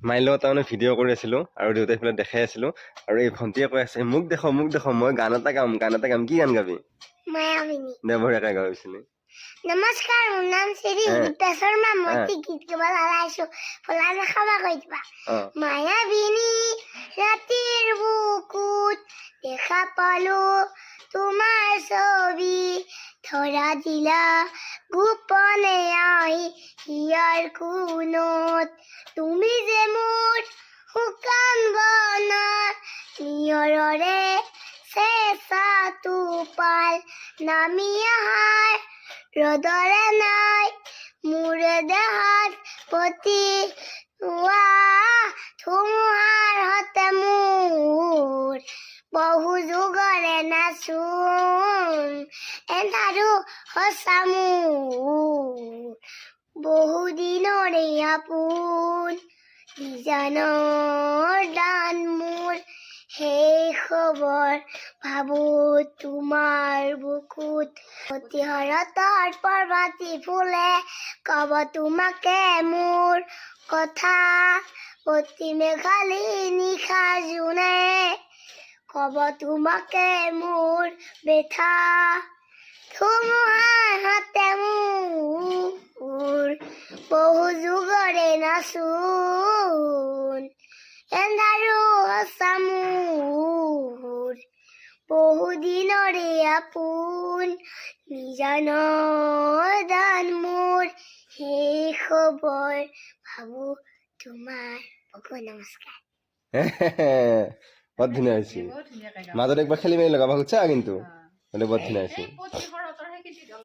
মাইৰ লগত তাৰমানে ভিডিঅ' কৰি আছিলো আৰু দেউতাই এইফালে দেখাই আছিলো আৰু এই ভণ্টিয়ে কৈ আছে মোক দেখো মই গান এটা গাম কি গান গাবি মায়াবিনী দে বঢ়িয়াকে গাবিছিলি নমস্কাৰ মোৰ নাম শ্ৰী গীতা শৰ্মা মই গীত গাব লালাইছো ফলানা খাবা কৈ দিবা মায়াবিনী ৰাতিৰ বুকুত দেখা পালো তোমাৰ ছবি ধৰা দিলা গোপনে আহি হিয়াৰ কোণত তুমি যে মোৰ শুকান বনৰ নিয়ৰৰে চেঁচা টোপাল নামি আহাৰ ৰ'দৰে নাই মোৰ দেহাত পতি ধুমুহাৰ হতে মোৰ বহু যুগৰে নাচোন এন্ধাৰো সঁচা মোৰ বহু দিনৰে আপোন বিজানৰ দান মোৰ সেই খবৰ ভাবো তোমাৰ বুকুত অতিহৰতৰ পৰ্বতী ফুলে কব তোমাকে মোৰ কথা অতি মেঘালী নিশা জোনে কব তোমাকে মোৰ বেথা ধুমুহাৰ হাতে মোৰ বহু যুগৰে নাচোন এন্ধাৰো সঁচা মোৰ বহু দিনৰে আপোন নিজানৰ দান মোৰ সেই খবৰ ভাবো তোমাৰ নমস্কাৰ বহুত ধুনীয়া হৈছে মাজত একবাৰ খেলি মেলি লগাব খুজিছা কিন্তু বহুত ধুনীয়া হৈছে